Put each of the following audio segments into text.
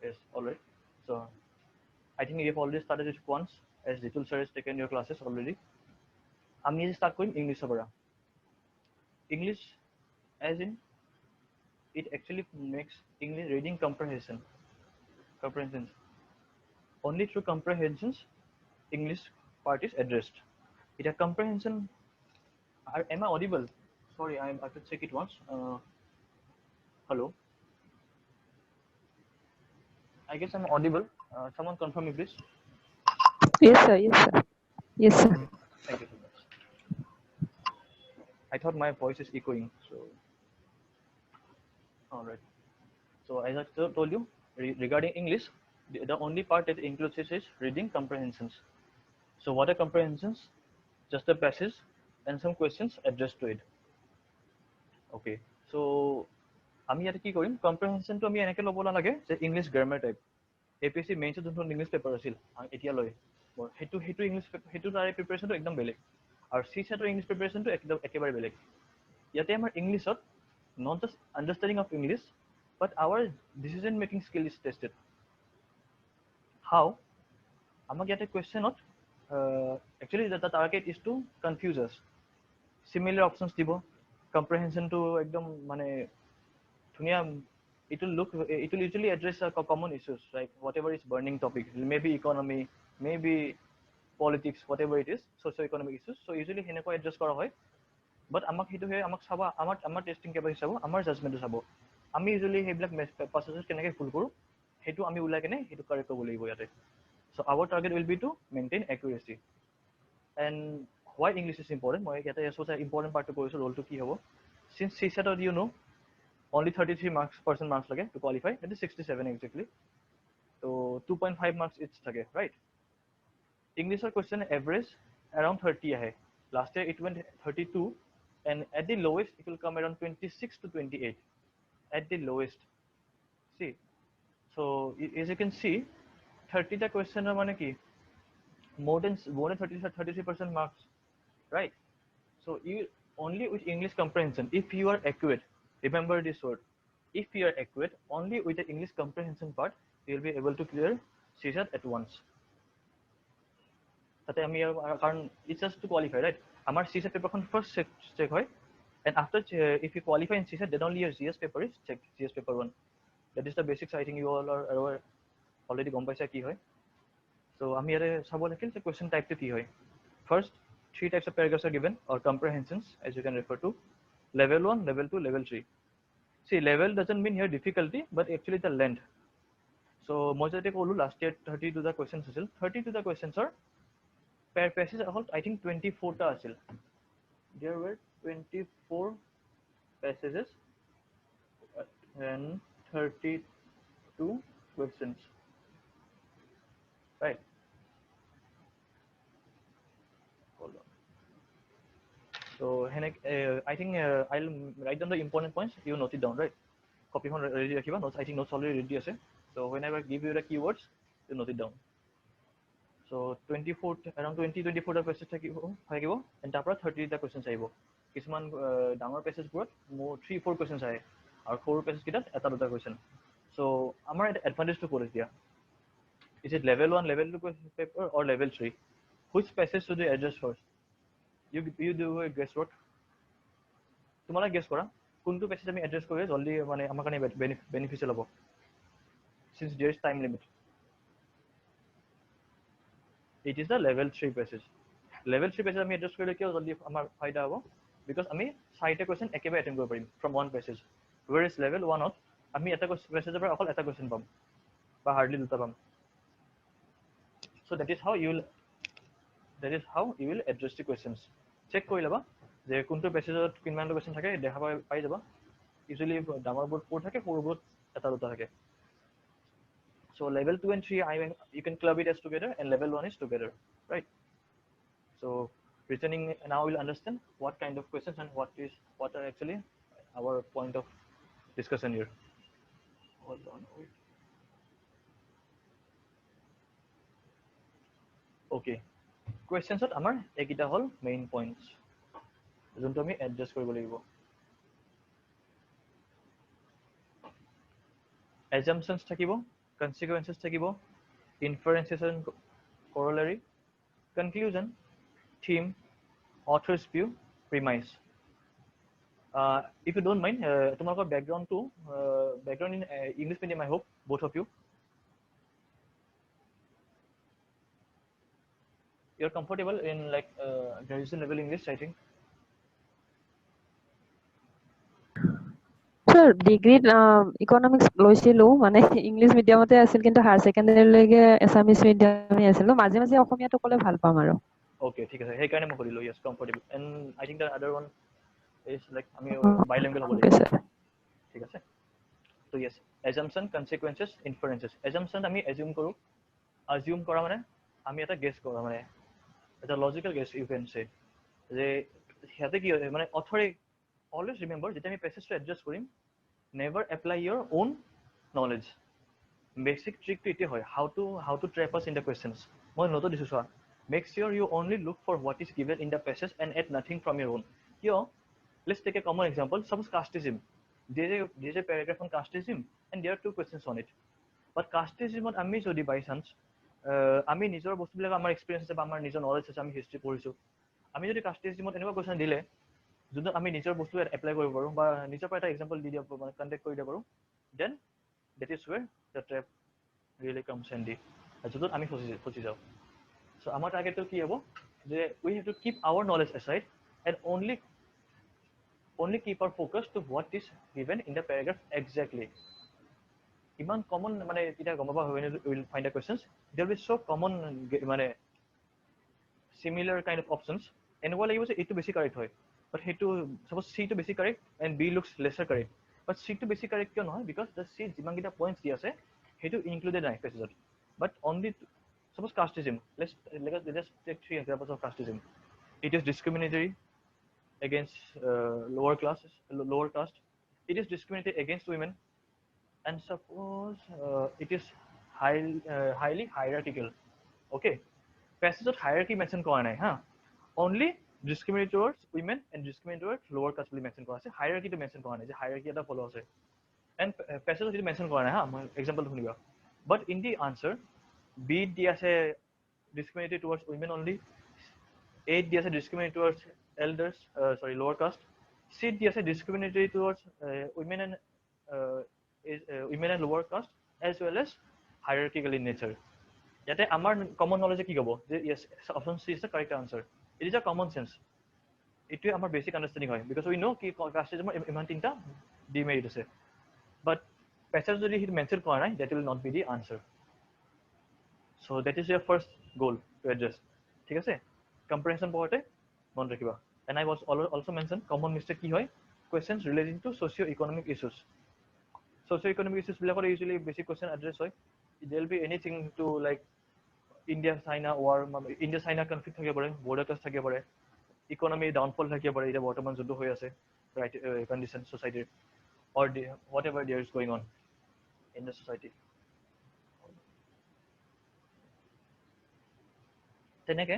Yes, all right. So I think you have already started with quants, as Jitul sir has taken your classes already. আমি start করিম English পৰা. English, as in, it actually makes English reading comprehensions. Only through comprehensions, English part is addressed. It a comprehension. Am I audible? Sorry, I have to check it once. Hello. I guess I'm audible. Someone confirm me, please. Yes, sir. Yes, sir. Yes, sir. Thank you so much. I thought my voice is echoing. So, all right. So as I told you, regarding English, the only part that includes is reading comprehensions. So what are comprehensions? Just a passage and some questions addressed to it. Okay. So আমি ইয়াতে কি কৰিম কম্প্ৰিহেনশনটো আমি এনেকৈ ল'ব নালাগে যে English grammar type APSC মেইনছত যোনটো English paper আছিল এতিয়ালৈ সেইটো ইংলিছ সেইটো তাৰে প্ৰিপেৰেশ্যনটো একদম বেলেগ আৰু CSATৰ ইংলিছ প্ৰিপেৰেশ্যনটো একদম একেবাৰে বেলেগ ইয়াতে আমাৰ ইংলিছত not just understanding of English but our decision making skill is tested. How? আমাক ইয়াতে কুৱেশ্যনত actually the target is to confuse us. Similar options দিব comprehensionটো একদম মানে ধুনীয়া it will usually address common issues like whatever is burning topic, maybe economy, maybe politics, whatever it is, socio-economic issues. So usually হেনেকৈ address কৰা হয়. But আমাক সেইটো আমাক চাব আমাৰ টেষ্টিং কেপাচিটি চাব আমাৰ জাজমেণ্টটো চাব আমি ইউজুৱেলি সেইবিলাক পাছেজ কেনেকৈ ফুল কৰোঁ সেইটো আমি ওলাই কেনে সেইটো কাৰেক্ট কৰিব লাগিব ইয়াতে so our target will be to maintain accuracy and why English is important মই ইয়াতে সঁচা important part কৈছো ৰোলটো কি হ'ব since CSAT you know only 33 marks লাগে to qualify that is 67 exactly so 2.5 marks each থাকে right Englishৰ question average around 30 আহে last year it went 32 and at the lowest it will come around 26 to 28 at the lowest see so as you can see 30 ta question mane ki more than 33% marks right so you only with English comprehension if you are accurate remember this word if you are accurate only with the English comprehension part you will be able to clear CSAT at once তাতে আমি কারণ it's just to qualify right আমার CSAT পেপারখন first check হয় and after if you qualify in CSAT then only your GS paper is checked GS paper 1 that is the basics I think you all are aware already গম পাইছা কি হয় so আমি ইয়াতে চাব লাগিল যে question type টো কি হয় first 3 types of paragraphs are given or comprehensions as you can refer to level 1 level 2 level 3 see level doesn't mean here difficulty but actually the length so মই যেতে কলো last year 32 the questions আছিল 32 the questions are per passage I think 24 ta asil there were 24 passages and 32 questions right hold on so I think I'll write down the important points you note it down right copy on ready rakhiba notes I think notes already ready ase so whenever I give you the keywords you note it down so 24 around 24 ta passage থাকিব and tapra 30 ta questions আহিব কিছুমান ডাঙৰ passage বোৰত মোৰ 3-4 questions আহে আৰু 4 passage কিটাত এটা দুটা question so আমাৰ এডভান্টেজ টো কৰি দিয়া is it level 1 level 2 paper or level 3 which passage should you address first you do a guess what তোমালা guess কৰা কোনটো পেছেজ আমি এড্ৰেছ কৰি জলদি মানে আমাৰ কাৰণে বেনিফিচিয়েল হ'ব since there is time limit it is the level 3 passage level 3 passage আমি এড্ৰেছ কৰিলে কিয় জলদি আমাৰ ফাইদা হ'ব because আমি 6টা question একেবাৰে অ্যাটেম্প কৰিব পাৰিম from one passage whereas level 1 ত আমি এটা পেছেজৰ পৰা অকল এটা question পাম বা হাৰ্ডলি দুটা পাম so that is how you will address the questions check কৰি লবা যে কোনটো পেছেজত কিমান question থাকে দেখা পাই যাবা usually ডাঙৰ বোৰ্ড পঢ় থাকে সৰু বোৰ্ড এটা দুটা থাকে so level 2 and 3 you can club it as together and level 1 is together right so reasoning now we'll understand what kind of questions and what are actually our point of discussion here hold on wait okay questions at amar ekita hol main points jonto ami address koribo lagibo assumptions thakibo consequences থাকিব, inferences and corollary, conclusion, theme, author's view, premise. If you don't mind, তোমালোকৰ background to background in English medium, I hope both of you. You're comfortable in like graduation level English, I think. Sir, degree economics লৈছিলো মানে English মিডিয়ামতে আছিল কিন্তু higher secondary লৈকে এছামিছ মিডিয়ামে আছিল মাজে মাজে অসমীয়াটো ক'লে ভাল পাম আৰু Okay, ঠিক আছে সেইকাৰণে মই সুধিলো yes comfortable and I think the other one is like আমি bilingual হ'ব okay লাগিব sir ঠিক আছে so yes assumption consequences inferences assumption আমি assume কৰা মানে আমি এটা guess কৰা মানে এটা logical guess you can say যে হেতে কি মানে author always remember যেতিয়া আমি passage to adjust Karim never apply your own knowledge basic trick to hoy how to trap us in the questions moi noto disu sa make sure you only look for what is given in the passage and add nothing from your own kyo let's take a common example suppose casteism there is a paragraph on casteism and there are two questions on it but casteism ami jodi by chance ami nijor bostu bilak amar experience ase ba amar nijor knowledge ase ami history পঢ়িছো আমি যদি casteism এনেকুৱা question দিলে যদি আমি নিজৰ বস্তু apply কৰিব পাৰো বা নিজৰ পৰা এটা এক্সাম্পল দি দিব মানে কন্টেক্ট কৰি দিব পাৰো then that is where the trap really comes handy য'ত আমি ফচি যাওঁ so আমাৰ টাৰ্গেটটো কি হ'ব যে we have to keep our knowledge aside and only keep our focus to what is given in the paragraph exactly Iman common মানে এটা গম পাবা when you will find the questions there will be so common মানে similar kind of options এনেকুৱা লাগিব যে এইটো বেছি কাৰেক্ট হয় but সেইটো suppose C to বেছি correct and B looks lesser correct but C to বেছি correct কিয় নহয় because the C যিমান কিটা points দি আছে সেইটো included নাই passage but only suppose casteism let's just take three examples of casteism it is discriminatory against lower caste it is discriminatory against women and suppose it is highly hierarchical okay passage hierarchy mention কৰা নাই ha only discriminate towards women and discriminate towards lower caste bully mention কৰা আছে hierarchy to mention কৰা নাই যে hierarchy এটা follow আছে and passage যদি mention কৰা নাই ha মই example শুনিবা but in the answer B দি আছে discriminate towards women only A দি আছে discriminate towards elders lower caste C দি আছে discriminatory towards women and lower caste as well as hierarchical in nature ইয়াতে আমাৰ common knowledge কি ক'ব যে yes option C is the correct answer it is a common sense এইটোৱে আমাৰ basic understanding হয় because we know কি casteism ইমান তিনটা demerit আছে but passage যদি হিত mention কৰা নাই that will not be the answer so that is your first goal to address ঠিক আছে comprehension পঢ়তে মন ৰাখিবা and I was also mentioned common mistake কি হয় questions relating to socio economic issues socio-economic issues bilakor usually basic question address hoy there will be anything to like India China war India China conflict থাকিব পাৰে border clash থাকিব পাৰে economy downfall থাকিব পাৰে এটা বৰ্তমান যুদ্ধ হৈ আছে right condition society or whatever there is going on in the society তেনেকে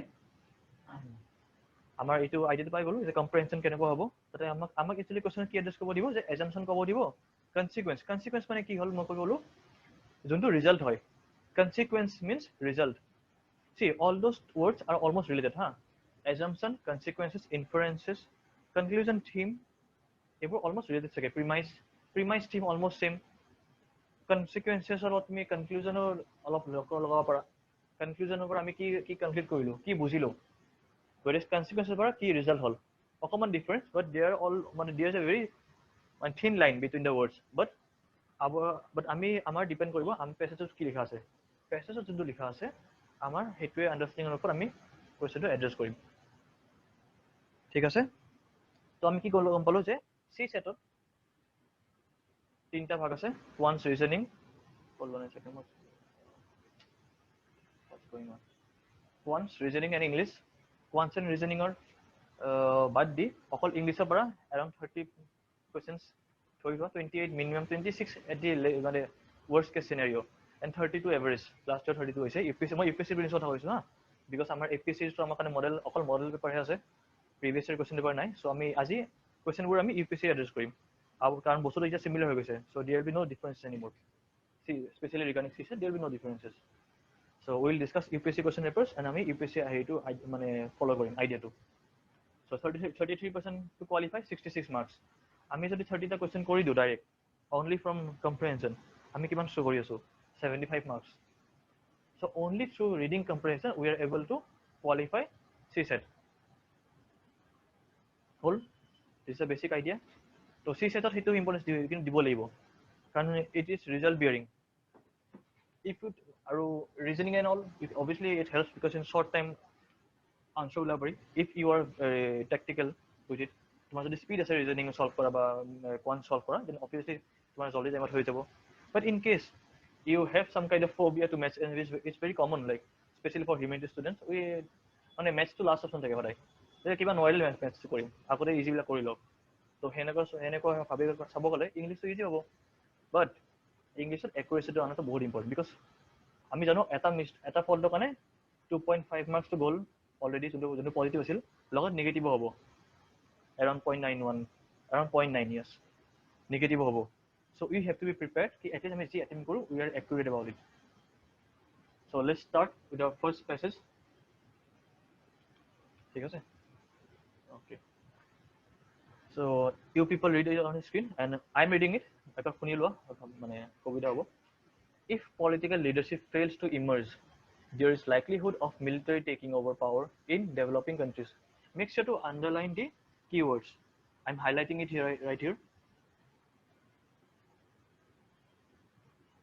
আমাৰ এইটো আইডেন্টিফাই গলো যে কম্প্ৰিহেনশন কেনেকুৱা হ'ব তাতে আমাক একচুয়ালি কোৱেশ্চন কি এড্ৰেছ কৰিব দিব যে এজাম্পশন ক'ব দিব consequence মানে কি হল মই ক'লো যোনটো ৰিজাল্ট হয় consequence means result see all those words are almost related assumption consequences inferences conclusion theme এইবোৰ almost related থাকে premise theme almost same consequences অলপ তুমি conclusionৰ অলপ লগাব পাৰা conclusionৰ পৰা আমি কি কনক্লুড কৰিলো কি বুজিলো whereas consequences পৰা কি ৰিজাল্ট হল অকমান difference but they are all মানে there is a very thin line between the words but আমি আমাৰ ডিপেন্ড কৰিব আমি প্যাসেজত কি লিখা আছে প্যাসেজত যোনটো লিখা আছে আমাৰ হেতুৱে আন্ডাৰষ্টেণ্ডিংৰ ওপৰত আমি কোৱেশ্চনটো এড্ৰেছ কৰিম ঠিক আছে তো আমি কি গম পালো যে CSAT ত তিনটা ভাগ আছে quants reasoning hold on a second what's going on quants reasoning and English quants and reasoning or বাদ দি অকল ইংলিছৰ পৰা around 30 questions 28 minimum 26 at the মানে worst case scenario and 32 average last year 32 হৈছে UPSC মই UPSC প্ৰিলিমছ কথা কৈছো because আমাৰ APSC টো আমাৰ কাৰণে মডেল অকল মডেল পেপাৰ হে আছে previous year question পেপাৰ নাই so আমি আজি question বোৰ আমি UPSC এড্ৰেছ কৰিম কাৰণ বস্তুটো এতিয়া সিমিলাৰ হৈ গৈছে so there will be no difference anymore especially regarding CSAT, there will be no differences. So we'll discuss UPSC question papers and আমি UPSC হেৰিটো মানে follow Karim idea to. So 33% to qualify 66 marks. আমি যদি 30টা question কৰি দিওঁ direct only from comprehension, আমি কিমান show কৰি আছো 75 marks. So only through reading comprehension we are able to qualify CSAT. Whole, this is a basic idea. So CSAT ত সেইটো importance দিব লাগিব কাৰণ it is result bearing. If you আৰু reasoning and all, obviously it helps because in short time answer ওলাব পাৰি. If you are tactical with it, তোমাৰ যদি speed আছে reasoning solve কৰা বা quant solve কৰা, then obviously তোমাৰ জল্দি টাইমত হৈ যাব. But in case you have some kind of phobia to maths, and it's very common, like especially for humanities students, we মানে maths to last option থাকে সদায়, যে কিবা নোৱাৰিলে maths কৰিম আগতে easy বিলাক কৰি লওক. তো সেনেকুৱা ভাবি চাব গ'লে ইংলিছটো ইজি হ'ব, বাট ইংলিছত একুৰেচিটো আনাটো বহুত ইম্পৰ্টেণ্ট, বিকজ আমি জানো এটা ফল্টৰ কাৰণে 2.5 মাৰ্কছটো গ'ল অলৰেডি, যোনটো পজিটিভ আছিল, লগত নিগেটিভ হ'ব around 0.91, around 0.9 years নিগেটিভ হ'ব. So we have to be prepared कि at least আমি যি attempt কৰো we are accurate about it. So let's start with our first passage. ঠিক আছে? Okay. So you people read it on the screen and I'm reading it. এটা শুনি লোৱা মানে কবিতা হ'ব. If political leadership fails to emerge, there is likelihood of military taking over power in developing countries. Make sure to underline the keywords. I'm highlighting it here, right here.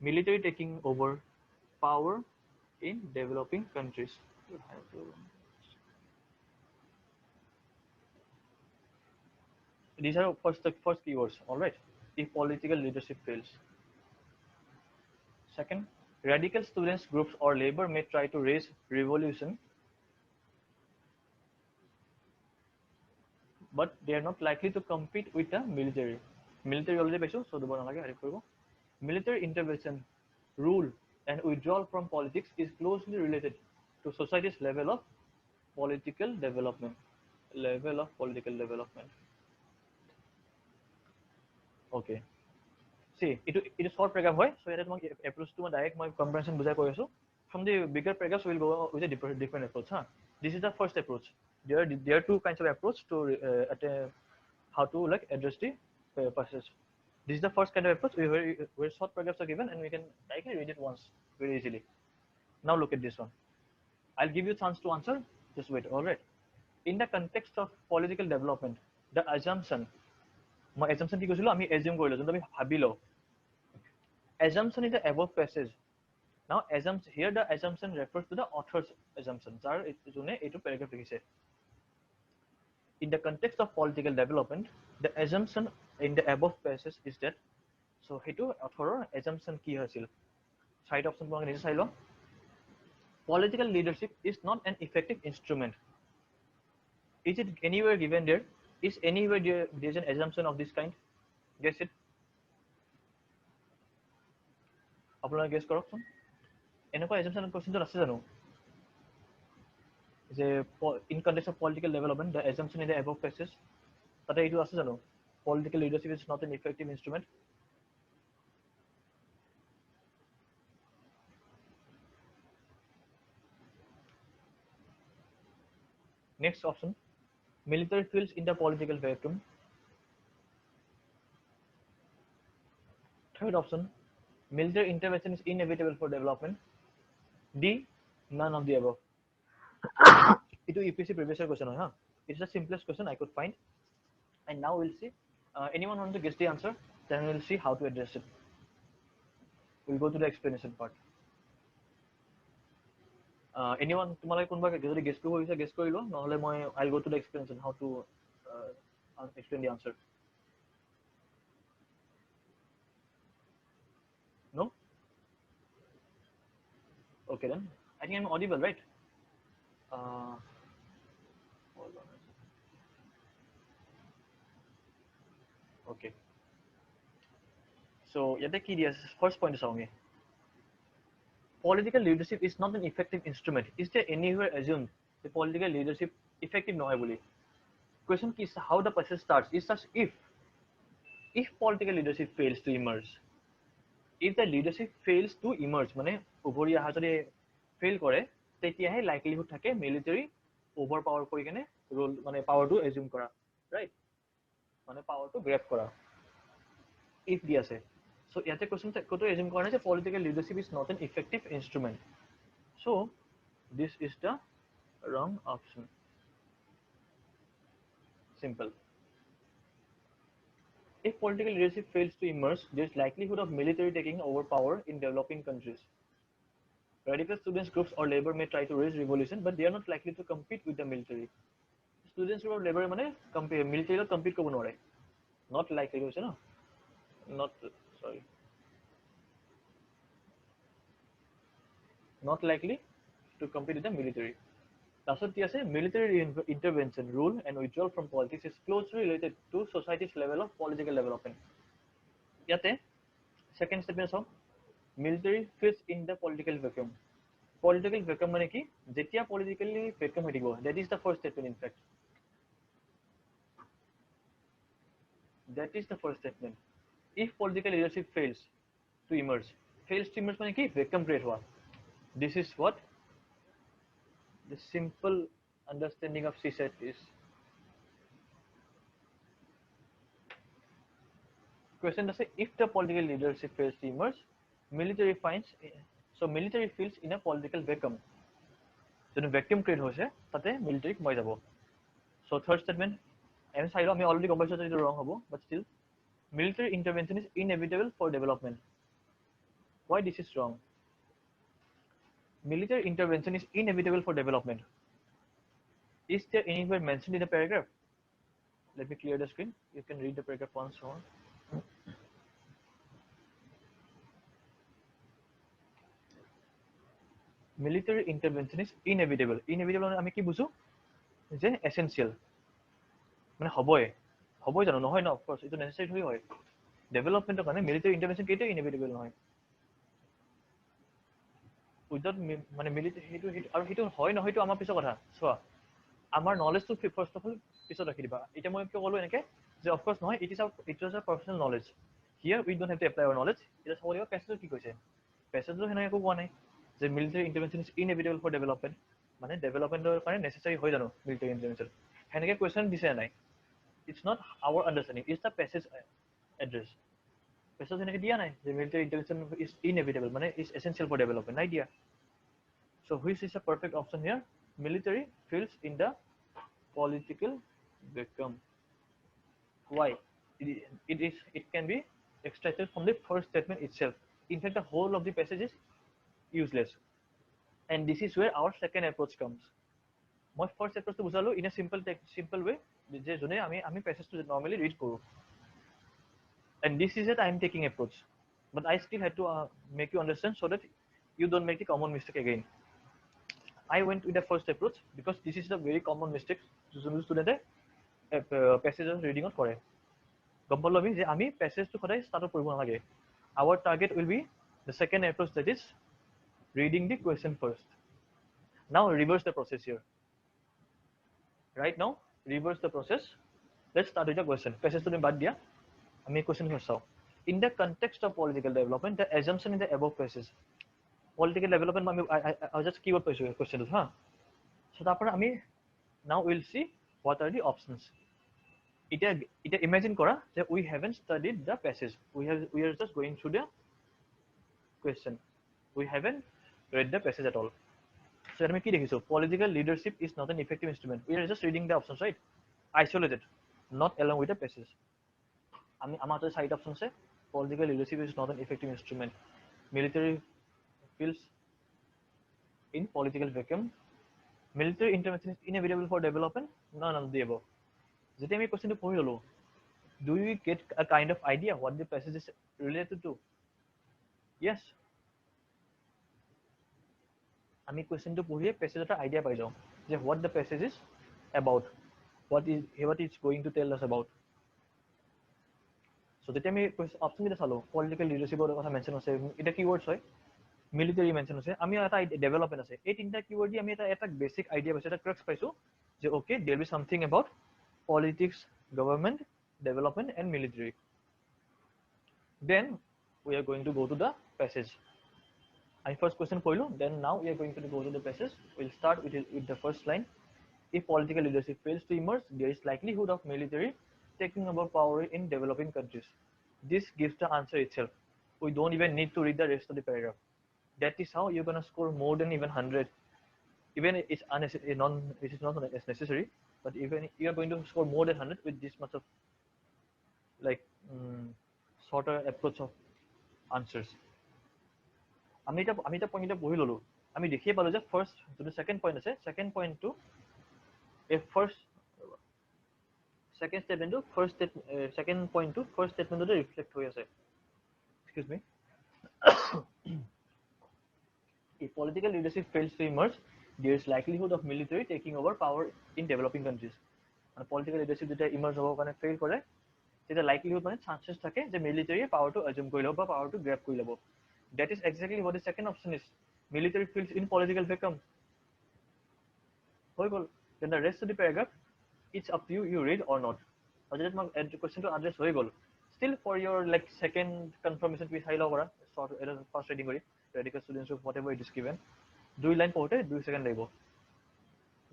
Military taking over power in developing countries. These are first keywords, all right. If political leadership fails. Second, radical students groups or labor may try to raise revolution, but they are not likely to compete with the military. Military already paisho, so dubar nalage harif koribo. Military intervention, rule, and withdrawal from politics is closely related to society's level of political development. Okay. See, it is short paragraph hoy, so here tomok approach to direct my comprehension bujai koi asu. From the bigger paragraphs we will go with a different approach. This is the first approach. There are two kinds of approach to how to like address the passage. This is the first kind of approach where short paragraphs are given and we can directly read it once very easily. Now look at this one. I'll give you a chance to answer. Just wait. All right. In the context of political development, the assumption, my assumption কি কৈছিলো আমি assume কৰিলো যোনটো আমি ভাবিলো. Assumption is the above passage. Now assumption, here the assumption refers to the author's assumption. যাৰ যোনে এইটো paragraph লিখিছে. In the context of political development, the assumption in the above passage is that, so সেইটো authorৰ assumption কি হৈছিল, side option তোমালোকে নিজে চাই লোৱা. Political leadership is not an effective instrument. Is it anywhere given there? Is anywhere there is an assumption of this kind? Guess it. আপোনালোকে guess কৰকচোন, এনেকুৱা assumption questionটো আছে জানো যে in context of political development the assumption in the above passage তাতে এইটো আছে জানো, political leadership is not an effective instrument? Next option, military fills in the political vacuum. Third option, military intervention is inevitable for development. D, none of the above. It is UPSC previous year question, huh? It's the simplest question I could find. And now we'll see. Anyone want to guess the answer? Then we'll see how to address it. We'll go to the explanation part. Anyone, তোমালোকে কোনবা যদি guess কৰিব বিচাৰে guess কৰি লোৱা, নহলে মই I'll go to the explanation how to explain the answer. No? Okay then. I think I'm audible, right? Hold on. Okay. So, yate ki diya first point চাওঁ আমি. Political leadership is not an effective instrument. Is there anywhere assumed the political leadership effective নহয় বুলি? Question is how the passage starts. It starts if political leadership fails to emerge. if the leadership fails to emerge, মানে উভৰি অহা যদি fail কৰে তেতিয়াহে likelihood থাকে military over power কৰি কেনে roll মানে পাৱাৰটো এজিউম কৰা, ৰাইট, মানে পাৱাৰটো গ্ৰেপ কৰা if দি আছে। So ইয়াতে কোৱেশ্চন ক'তো এজিউম কৰা নাই যে political leadership is not an effective instrument. So this is the wrong option. Simple. If political leadership fails to emerge, there is likelihood of military taking over power in developing countries. Radical students groups or labor may try to raise revolution, but they are not likely to compete with the military. Students group or labor মানে military লগত compete কৰিব নোৱাৰে, not likely হৈছে ন, not sorry, not likely to compete with the military. তাৰপিছত কি আছে, military intervention, rule and withdrawal from politics is closely related to society's level of political development. ইয়াতে second statement চাওক, military fits in the political vacuum. Political vacuum মানে কি, যেতিয়া politically vacuum হৈ থাকিব, that is the first statement in fact. That is the first statement. If political leadership fails to emerge মানে কি, vacuum create হোৱা. This is what the simple understanding of CSAT is. Question does say, if the political leadership fails to emerge, military feels in a political vacuum. যদি vacuum create হৈছে তাতে military সোমাই যাব। So third statement আমি চাইলো, আমি already গম পাইছো যে এইটো wrong হ'ব, but still military intervention is inevitable for development. Why this is wrong? Military intervention is inevitable for development. Is there anywhere mentioned in the paragraph? Let me clear the screen. You can read the paragraph once more. Military intervention is inevitable. Inevitable আমি কি বুঝো, যে essential, মানে হবই জানো, নহয় না, of course এটা necessary হয়। ডেভেলপমেন্টৰ কাৰণে military intervention কেতিয়াও inevitable নহয়। উইদাউট মানে মিলিটাৰী সেইটো আৰু সেইটো হয় নহয় সেইটো আমাৰ পিছৰ কথা। চোৱা, আমাৰ নলেজটো ফাৰ্ষ্ট অফ অল পিছত ৰাখি দিবা। এতিয়া মই কিয় ক'লো এনেকৈ যে অফক'ৰ্ছ নহয়, it is a personal knowledge, here we don't have to apply our knowledge. এতিয়া চাব লাগিব পেছেজত কি কৈছে। পেছেজত সেনেকৈ একো কোৱা নাই যে military intervention is inevitable for development, মানে ডেভেলপমেণ্টৰ কাৰণে নেচেচাৰী হয় জানো মিলিটাৰী ইণ্টাৰভেনশ্যন, সেনেকৈ কুৱেশ্যন দিছে নাই। It's not our understanding, it's the passage address. Passage এনেকৈ দিয়া নাই যে মিলিটাৰী ইণ্টাৰভেনশ্যন ইজ ইনএভিটেবল মানে ইজ এচেঞ্চিয়েল ফৰ ডেভেলপমেণ্ট, নাই দিয়া। So which is a perfect option here? Military fills in the political vacuum. Why? It can be extracted from the first statement itself. In fact, the whole of the passage is useless. And this is where our second approach comes. My first approach to বুজালো in a simple way, যে যোনে আমি passage to normally read কৰো. And this is a time taking approach. But I still had to make you understand so that you don't make the common mistake again. I went with the first approach because this is a very common mistake যোনটো ষ্টুডেণ্টে পেছেজৰ ৰিডিঙত কৰে। গম পালো আমি যে আমি পেছেজটো সদায় ষ্টাৰ্টত পঢ়িব নালাগে। Our target will be the second approach, that is reading the question first. Now reverse the process here. Right now reverse the process. Let's start with the question. Passage to বাদ দিয়া, আমি question first চাও। In the context of political development, the assumption in the above passage, political development I just keyword পাইছো question হা। So তারপর আমি now we'll see what are the options. এটা imagine করা যে we haven't studied the passage, we are just going through the question, we haven't read the passage at all. So আমি কি দেখিছো, political leadership is not an effective instrument. We are just reading the options, right, isolated, not along with the passage. আমি আমার তো side option আছে, political leadership is not an effective instrument, military fills in political vacuum, military intervention is inevitable for development, none of the above. যেতিয়া আমি কোৱেশ্চনটো পঢ়ি ললো, do you get a kind of idea what the passage is related to? Yes, আমি কোৱেশ্চনটো পঢ়িয়ে passage এটা idea পাই যাওঁ যে what the passage is about, what it's going to tell us about. So যেতিয়া আমি অপশ্যন কেইটা চালো, পলিটিকেল লিডাৰশ্বিপৰ কথা মেনশ্যন আছে, এটা কিৱৰ্ডছ হয়, মিলিটাৰী মেনশ্যন আছে, আমি এটা ডেভেলপমেণ্ট আছে, এই তিনিটা কিৱৰ্ড দি আমি এটা বেছিক আইডিয়া পাইছো, এটা ক্ৰাক্স পাইছো যে অ'কে দেৰ be something about politics, government, development and military. Then we are going to go to the passage. And first question for you, then now we are going to go to the passage. We'll start with the first line. If political leadership fails to emerge, there is likelihood of military taking over power in developing countries. This gives the answer itself. We don't even need to read the rest of the paragraph. That is how you're gonna score more than even 100. Even it's unnecessary, it is not as necessary, but even you are going to score more than 100 with this much of like shorter approach of answers. আমি এটা point এটা পঢ়ি ললো, আমি দেখিয়ে পালো যে first যোনটো ছেকেণ্ড পইণ্ট আছে, ছেকেণ্ড পইণ্টটো এই ফাৰ্ষ্ট ছেকেণ্ড ষ্টেটমেণ্টটো ছেকেণ্ড পইণ্টটো ফাৰ্ষ্ট ষ্টেটমেণ্টতে ৰিফ্লেক্ট হৈ আছে। Excuse me. If political leadership fails to emerge, there is likelihood of military taking over power in developing countries. And political leadership যেতিয়া ইমাৰ্জ হ'বৰ কাৰণে ফেইল কৰে, তেতিয়া লাইকলিহুড মানে চান্সেছ থাকে যে মিলিটাৰীয়ে পাৱাৰটো এজিউম কৰি ল'ব বা পাৱাৰটো গ্ৰেব কৰি ল'ব। That is exactly what the second option is. Military fails in political vacuum. Then the rest of the paragraph, it's up to you, you read or not. The question to address still for your like second confirmation piece high lower first reading radical students of whatever it is given. 2 line porte 2 second lebo.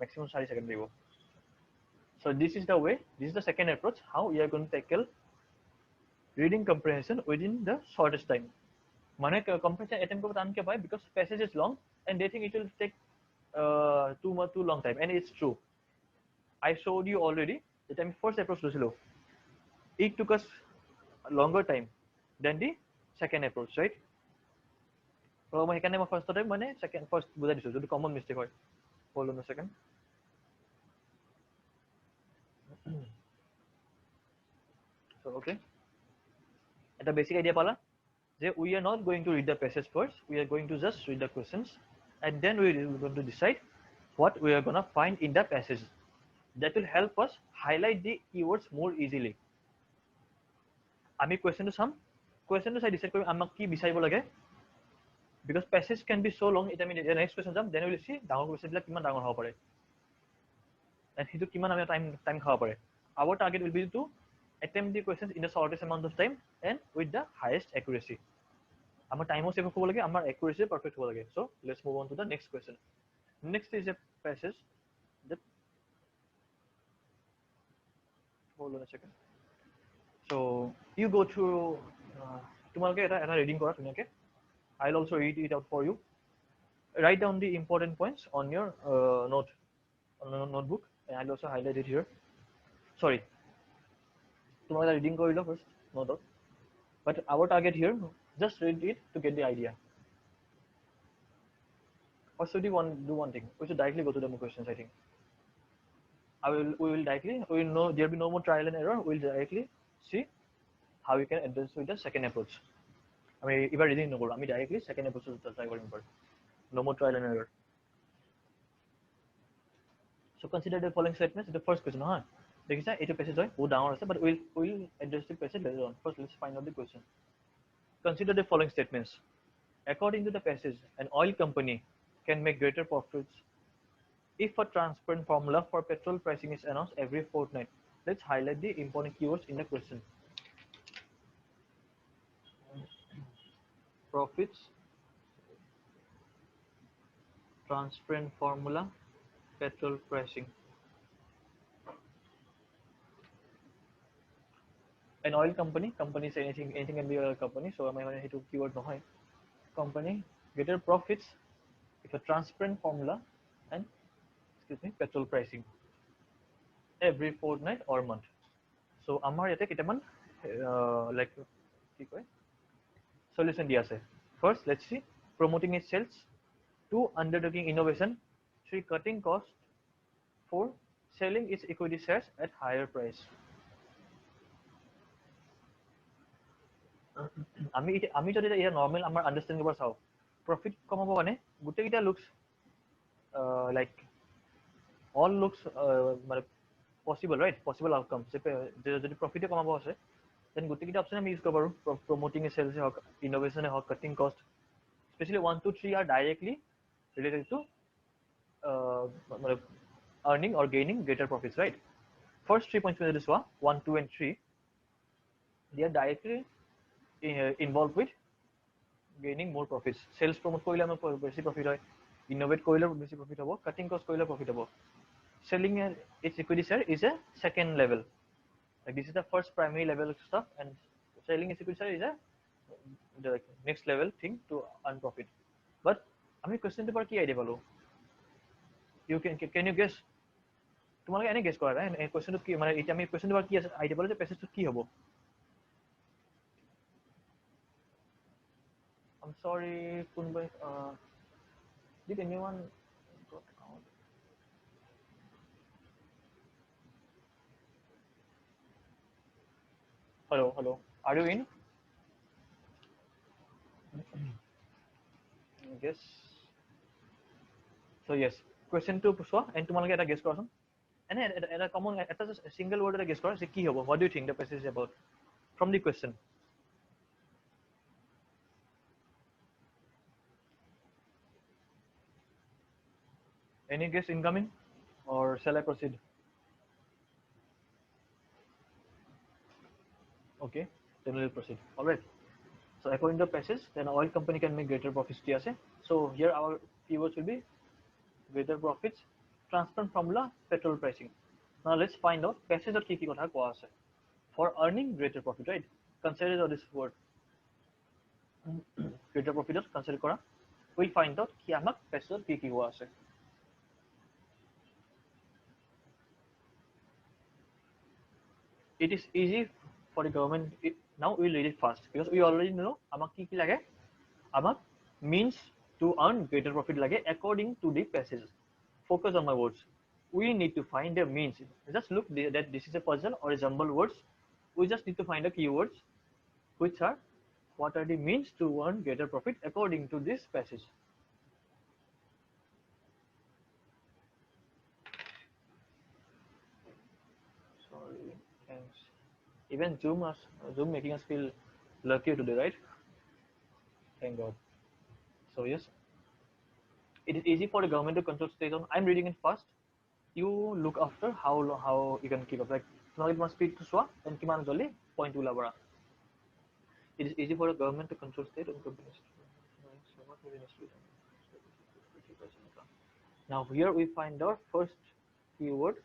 Maximum 4 second lebo. So this is the way, this is the second approach how you are going to tackle reading comprehension within the shortest time. Mane comprehension attempt ko time ke bhai because passage is long and they think it will take too long time, and it's true. I showed you already that time first approach losilo. It took us a longer time than the second approach, right? So I can never first time mane second first বুঝাই দিছো যদি common mistake হয়। Hold on a second. So okay, এটা basic idea pala যে we are not going to read the passage first, we are going to just read the questions and then we are going to decide what we are going to find in the passage. That will help us highlight the keywords more easily. আমি question to চাই decide কৰিম আমাক কি বিচাৰিব লাগে, because passage can be so long. এটা আমি next question যাম, then we will see ডাঙৰ question বিলাক কিমান ডাঙৰ হ'ব পাৰে and সেইটো কিমান আমি time খাব পাৰে. Our target will be to attempt the questions in the shortest amount of time and with the highest accuracy. Our time save হ'ব লাগে, our accuracy perfect হ'ব লাগে. So let's move on to the next question. Next is a passage that, hold on a second. So you go to তোমালোকে এটা reading কৰা ধুনীয়াকে. I'll also read it out for you. Write down the important points on your notebook, and I'll also highlight it here. Sorry, তোমালোকে reading কৰি লোৱা first, note out. But our target here, just read it to get the idea. Or should we do one thing? We should directly go to the questions, I think. We will know there will be no more trial and error. We will directly see how we can address with the second approach. I mean, if I reading no more, I mean directly second approach to try for no more trial and error. So consider the following statements. The first question, देखिसा এইটো passage হয় বহুত ডাঙৰ আছে, but we'll address the passage later on. First, let's find out the question. Consider the following statements. According to the passage, an oil company can make greater profits if a transparent formula for petrol pricing is announced every fortnight. Let's highlight the important keywords in the question. Profits, transparent formula, petrol pricing. An oil company is anything can be a oil company, so am I going to keyword no hai. Company greater profits if a transparent formula and petrol pricing every fortnight or month. So amar yate kitaman like ki koy solution diya ase. First, let's see. Promoting its sales. 2, undertaking innovation. 3, cutting cost. 4, selling its equity shares at higher price. আমি যদি এটা normal আমাৰ আন্ডাৰষ্টেণ্ডিং পৰা চাওঁ, profit কমাব মানে গোটেইকেইটা looks like all looks মানে পচিবল, ৰাইট? পচিবল আউটকাম যদি প্ৰফিটে কমাব আছে, দেন গোটেইকেইটা অপশ্যন আমি ইউজ কৰিব পাৰোঁ। প্ৰমোটিং চেলছে হওক, ইন'ভেশ্যনে হওক, কাটিং কষ্ট। Especially 1, 2, 3 are directly related to earning or gaining greater profits, right? First 3 points যদি চোৱা, 1, 2 and 3, they are directly involved with gaining more profits. Sales promote কৰিলে আমাৰ বেছি profit হয়, innovate কৰিলে বেছি profit হ'ব, cutting cost কৰিলে profit হ'ব. Selling its equity share is a second level. Like this is the first primary level stuff, and selling its equity share is the next level thing to earn profit. But আমি question paper কি idea পালো? You can you guess? তোমালোকে এনে guess কৰা নাই question কি মানে এতিয়া আমি question paper কি আছে idea পালো যে passage কি হ'ব? I'm sorry, কোনবাই did anyone got out? Hello, are you in? Yes. So yes, question 2 চোৱা and তোমালোকে এটা guess কৰাচোন এনে এটা common এটা single word এটা guess কৰা যে কি হ'ব? What do you think the passage is about from the question? Any guess incoming or shall I proceed? Okay, then we'll proceed. All right. So according to the passage, then oil company can make greater profits. So here our keywords will be greater profits, transparent formula, petrol pricing. Now let's find out passage or key kotha koa ase. For earning greater profit, right? Consider this word. Greater profit consider kora. We find out ki amak passage or key koa ase. It is easy for the government. Now we'll read it fast because we already know amak ki lage. Amak means to earn greater profit lage according to the passage. Focus on my words. We need to find the means. Just look that this is a puzzle or a jumble words. We just need to find the keywords, which are what are the means to earn greater profit according to this passage. Sorry, thanks. Even Zoom making us feel lucky today, right? Thank God. So yes, it is easy for the government to control state on. I'm reading it fast. You look after how you can keep up. Like now it must speed to swa and kiman jolly point ulabara. It is easy for the government to control state and companies. Now here we find our first keyword,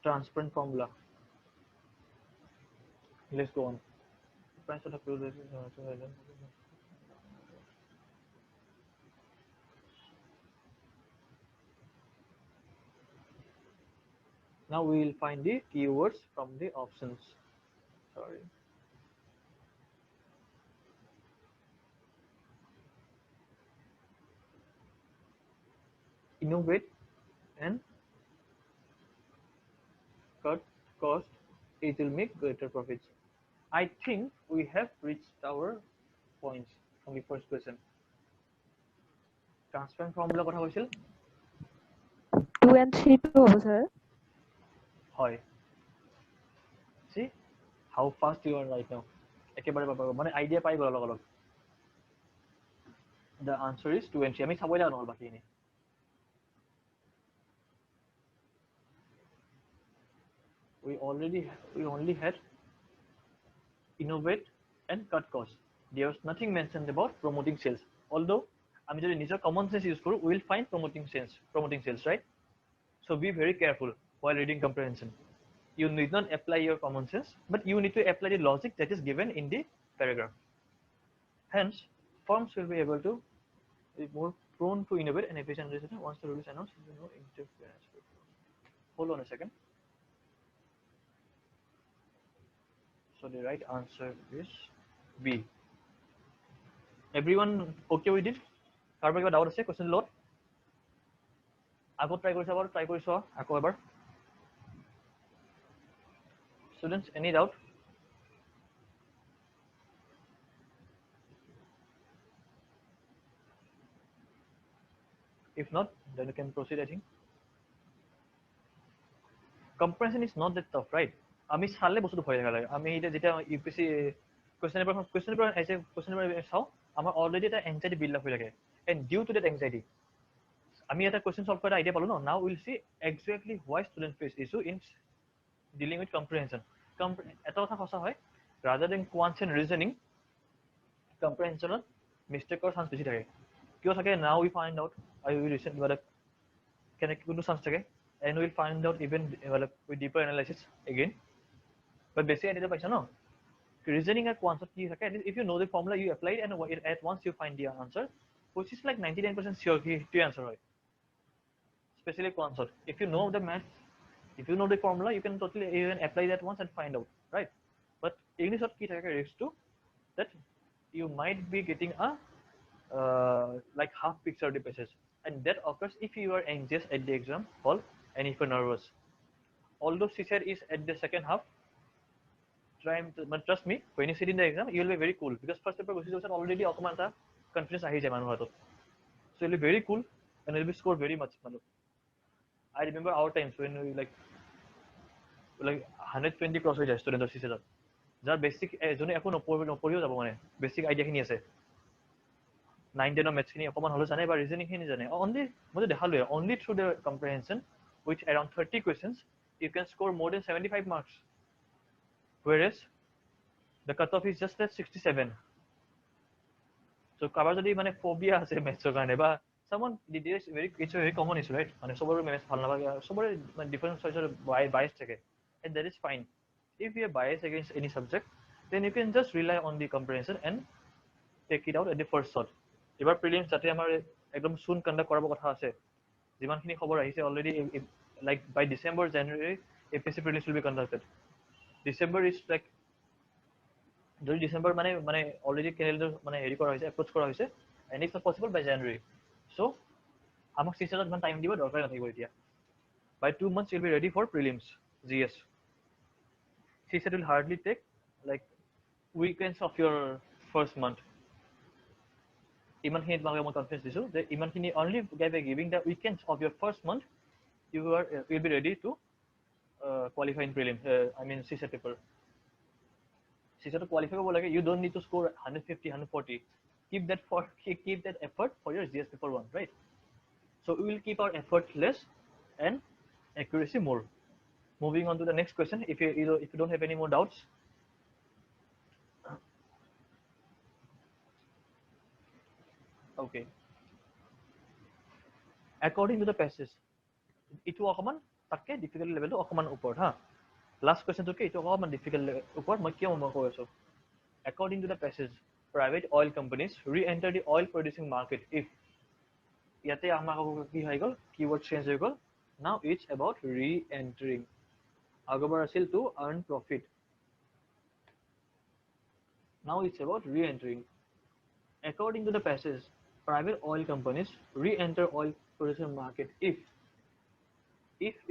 transparent formula. Let's go on. Now we will find the keywords from the options. Sorry. Innovate and cut cost, it will make greater profits. I think we have reached our points from the first question. Transparent formula কথা কৈছিল 2 and 3 to হ'ব sir. হয়. See how fast you are right now. একেবাৰে পাবা মানে idea পাই গ'ল অলপ। The answer is 2 and 3. আমি চাবই লাগা নহল বাকিখিনি। We only had innovate and cut costs. There was nothing mentioned about promoting sales. Although আমি যদি নিজৰ common sense use কৰো, we will find promoting sales, right? So be very careful while reading comprehension. You need not apply your common sense, but you need to apply the logic that is given in the paragraph. Hence, firms will be able to be more prone to innovate and efficient once the rule is announced. Interference. Hold on a second. So the right answer is B. Everyone okay with it? কাৰোবাৰ কিবা doubt আছে question লগত আকৌ try কৰিছা আকৌ এবাৰ students any doubt? If not, then you can proceed. I think comprehension is not that tough, right? আমি চালে বস্তুটো ভয় লাগা লাগে আমি এটা যেটা UPSC question paper চাও আমাৰ অলৰেডি এটা anxiety build up হৈ থাকে and due to that anxiety আমি এটা question solve কৰা আইডিয়া পালো ন now we'll see exactly why students face issue in dealing with comprehension. এটা কথা সঁচা হয় rather than quants and reasoning comprehension mistake or chance বেছি থাকে কিয় থাকে now we find out I will recently মানে কেনেকৈ কোনটো chance থাকে and we will find out even মানে with deeper analysis again but basic idea পাইছা ন reasoning at once কি থাকে if you know the formula you apply it and at once you find the answer which is like 99% sure কি to answer হয় especially quants if you know the math if you know the formula you can totally even apply that once and find out right but English কি থাকে risk to that you might be getting a like half picture of the passage and that occurs if you are anxious at the exam hall and if you're nervous although CSAT is at the second half but trust me when you sit in the exam you will be very cool because first paper gusi jose already অকমান এটা confidence আহি যায় মানুহৰ হাতত so you'll be very cool and you'll be score very much মানে I remember our times when we like 120 cross হৈ যায় ষ্টুডেণ্টৰ CSAT যাৰ বেছিক এজনে একো নপঢ়িও যাব মানে বেছিক আইডিয়াখিনি আছে 9-10 মেথছখিনি অকমান হ'লেও জানে বা ৰিজনিংখিনি জানে অনলি মই দেখালোৱে only through the comprehension which around 30 questions you can score more than 75 marks whereas the cutoff is just at 67 so কাৰোবাৰ যদি মানে ফোবিয়া আছে মেথছৰ কাৰণে বা someone it's a very common issue right মানে সবৰে মেথছ ভাল নালাগে সবৰে মানে ডিফাৰেন্ট চইচৰ bias থাকে and that is fine if you are biased against any subject then you can just rely on the comprehension and take it out at the first shot এবাৰ prelims যাতে আমাৰ একদম soon conduct কৰাব কথা আছে যিমানখিনি খবৰ আহিছে already like by December January APSC prelims will be conducted December is like যদি ডিসেম্বৰ মানে অলৰেডি ক্যালেন্ডাৰ মানে হেৰি কৰা হৈছে এপ্ৰোচ কৰা হৈছে and if possible by January so আমাক CSAT মান টাইম দিব দৰকাৰ নাথাকিব এতিয়া by 2 months you'll be ready for prelims GS CSAT will hardly take like weekends of your first month ইমানখিনি তোমালোকে মই কনফিডেন্স দিছো যে ইমানখিনি only by giving the weekends of your first month you will be ready to qualify in prelim I mean CSAT paper CSAT qualify কৰিব লাগে you don't need to score 150 140 keep that effort for your GS paper 1 right so we will keep our effort less and accuracy more moving on to the next question if you don't have any more doubts okay according to the passage itu অকমান তাকে difficult level টো অকমান ওপৰত হা last question তোকে itu অকমান difficult ওপৰত মই কিয় মই কৈ আছো according to the passage private oil companies re-enter the oil producing market if ইয়াতে আমাৰ কি হৈ গল keyword change হৈ গল now it's about re-entering আগৰবাৰ আছিল to earn profit now it's about re-entering according to the passage private oil companies re-enter oil producing market if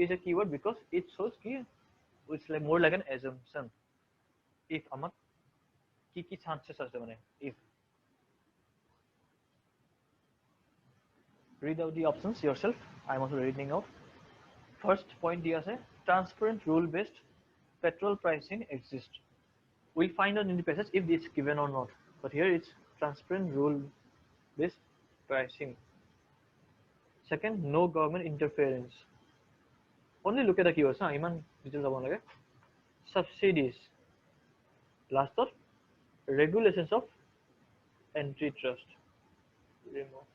is a keyword because it shows ki it's like more like an assumption if আমাক কি chances আছে মানে if read out the options yourself I'm also reading out first point dia ase transparent rule based petrol pricing exists we'll find out in the passage if it's given or not but here it's transparent rule based pricing second no government interference only look at the keywords na iman details jabo lage subsidies last of regulations of antitrust remove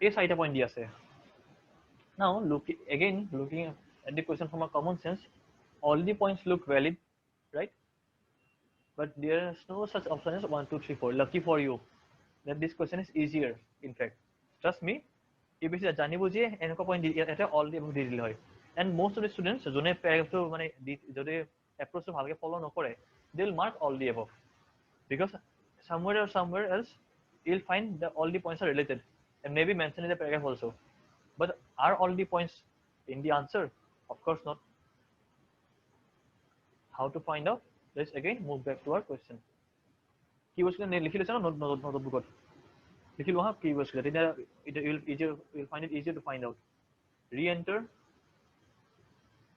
এই চাৰিটা point দি আছে now looking at the question from a common sense all the points look valid right but there is no such option as 1 2 3 4 lucky for you that this question is easier in fact trust me if you জানি বুজি এনেকুৱা point এটা all the above দি দিলে হয় and most of the students জনে প্যাৰাগ্ৰাফটো মানে যদি এপ্ৰোচটো ভালকে ফলো নকৰে they will mark all the above because somewhere else you'll find that all the points are related and maybe mentioned in the paragraph also but are all the points in the answer of course not how to find out let's again move back to our question keywords নে লিখি লৈছা না notebook লিখি লোৱা keywords তেতিয়া you'll find it easier to find out re-enter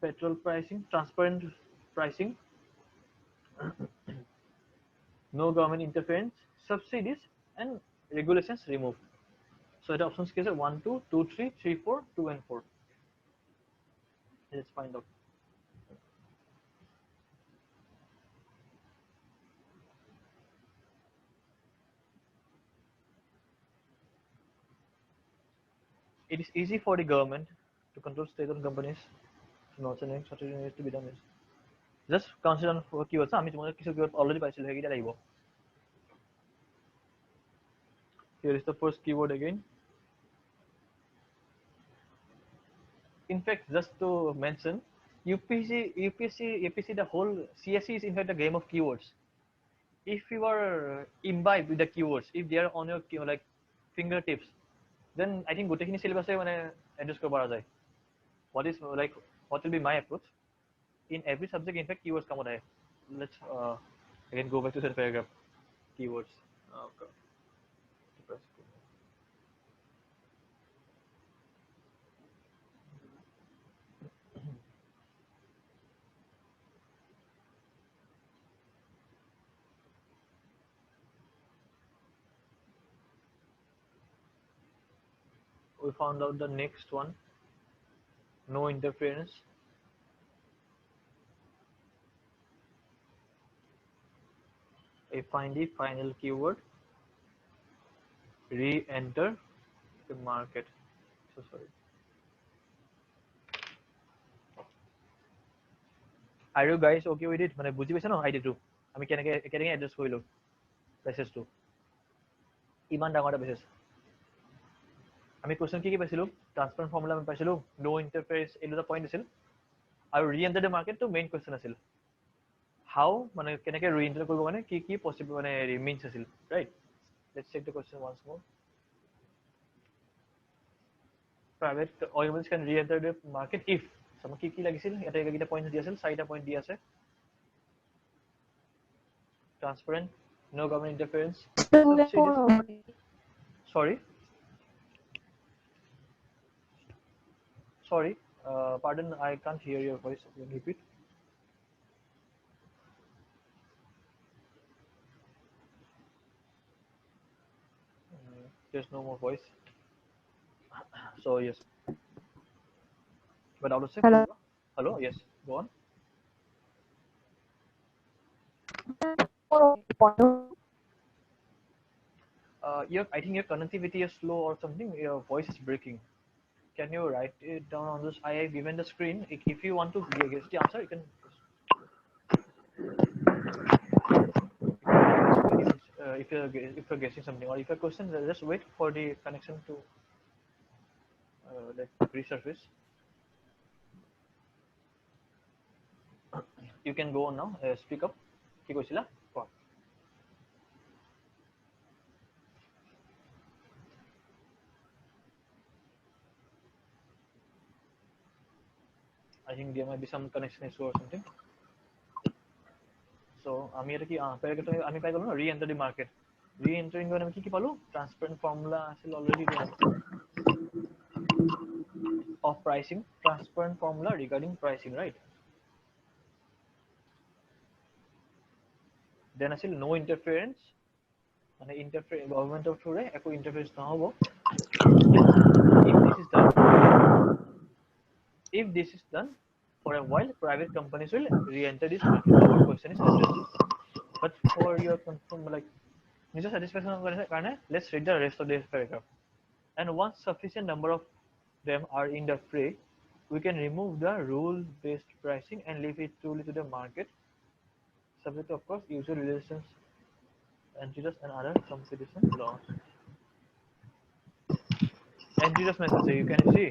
petrol pricing transparent pricing no government interference subsidies and regulations removed so the options is 1 2 2 3 3 4 2 and 4 let's find out It is easy for the government to control state-owned companies. Not saying such needs to be done. Just consider for keywords. আমি তোমাদের কিছু keyword already পাইছিল সেইটা লাগিব. Here is the first keyword again. In fact, just to mention, APSC, the whole CSE is in fact a game of keywords. If you are imbibed with the keywords, if they are on your like fingertips, then I think গোটেইখিনি syllabus মানে address কৰিব পৰা যায়. What will be my approach? In every subject, in fact, keywords come out. Let's again go back to that paragraph. Keywords. Okay. We found out the next one. No interference. I find the final keyword. Re-enter the market. So sorry. Are you guys okay with it? মানে বুজি পাইছা ন আইডিয়াটো আমি কেনেকৈ address কৰিলোঁ পেছেজটো ইমান ডাঙৰ এটা পেছেজ আমি কুৱেশ্যন কি পাইছিলোঁ ট্ৰান্সফাৰ ফৰ্মুলা আমি পাইছিলোঁ নো ইণ্টাৰফেৰেন্স এই দুটা পইণ্ট আছিল আৰু ৰি-এণ্টাৰ দ্য মাৰ্কেটটো মেইন কুৱেশ্যন আছিল হাউ মানে কেনেকৈ ৰি-এণ্টাৰ কৰিব কাৰণে কি পচিবল মানে মিনছ আছিল right let's check the question once more private organisation can re-enter the market if আমাক কি লাগিছিল ইয়াতে এইকেইটা পইণ্ট দি আছিল চাৰিটা পইণ্ট দি আছে transparent, no government interference, subsidies. Sorry, pardon, I can't hear your voice. Can you repeat? There's no more voice. So yes, but out of check. Hello, yes, go on. I think your connectivity is slow or something. Your voice is breaking. Can you write it down on this? I have given the screen. If you want to guess the answer, you can. If you're guessing something or if you're question, just wait for the connection to like resurface. You can go on now. Speak up. কি কৈছিলা? I think there might be some connection issue or something. So আমি এটা কি প্যারাগ্রাফে আমি পাই গেল না রি-এন্টার the market রি-এন্টারিং করে আমি কি পালো ট্রান্সপারেন্ট ফর্মুলা আছিল already of pricing transparent formula regarding pricing right then আছিল no interference মানে গভর্নমেন্টৰ থ্ৰুৰে একো ইন্টাৰফেৰেন্স নহব if this is done for a while private companies will re-enter this market our question is addressed but for your confirm like নিজৰ satisfaction কাৰণে let's read the rest of this paragraph and once sufficient number of them are in the fray we can remove the rule based pricing and leave it truly to the market subject to, of course usual relations antitrust and other competition laws antitrust message you can see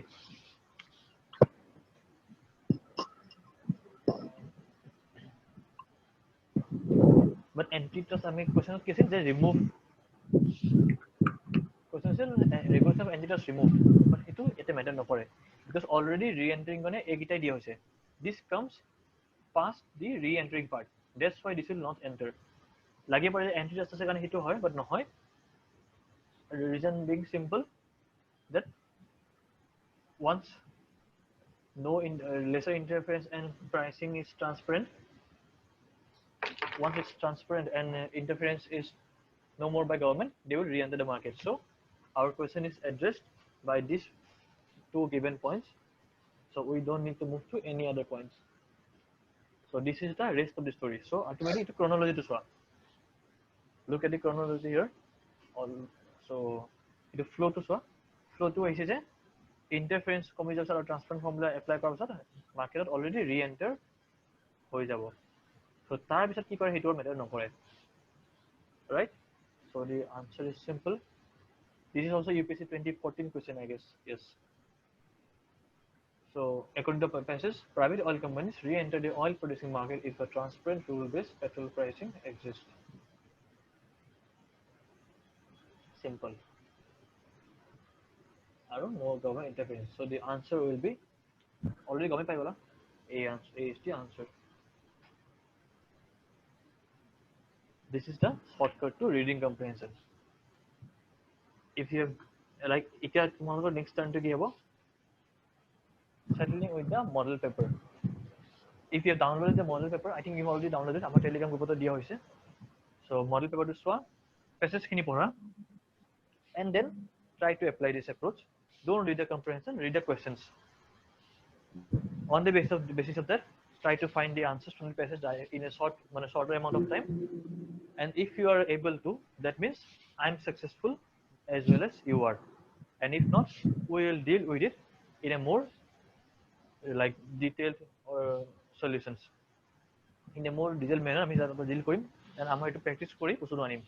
but antitrust আমি question কি আছিল যে remove question আছিল regulation of antitrust removed but এটো এতে matter নকৰে because already re-entering কাৰণে এইকেইটাই দিয়া হৈছে this comes past the re-entering part that's why this will not enter লাগে পাৰে antitrust আছে কাৰণে হেতু হয় but নহয় reason being simple that once no lesser interference and pricing is transparent once it's transparent and interference is no more by government they will re-enter the market so our question is addressed by these two given points so we don't need to move to any other points so this is the rest of the story so ultimately it's chronology to show look at the chronology here so the flow to show flow to আহিছে যে interference কমি যোৱাৰ পিছত আৰু transfer formula apply কৰাৰ পিছত মাৰ্কেটত already ৰি-এণ্টাৰ হৈ যাব। চ' তাৰ পিছত কি কৰে সেইটো মেটাৰ নকৰে, right? So the answer is simple. This is also UPSC 2014 question, I guess. Yes. So according to passage, private oil companies re-enter the oil producing market if a transparent rule-based petrol pricing exists. Simple. I don't know government interference. So the answer will be already government pai bola. A is the answer. This is the shortcut to reading comprehension. If you have like এতিয়া তোমালোকৰ next turn to কি হ'ব? Settling with the model paper. If you have downloaded the model paper, I think you have already downloaded. আমাৰ Telegram গ্ৰুপত দিয়া হৈছে. So model paper to চোৱা, passage খিনি পঢ়া, and then try to apply this approach. Don't read the comprehension, read the questions. On the basis of that, try to find the answers from the passage in a shorter amount of time. And if you are able to, that means I'm successful as well as you are. And if not, we will deal with it in a more like detailed solutions. In a more detailed manner, আমি deal Karim, and আমাৰ এইটো practice কৰি বস্তুটো আনিম.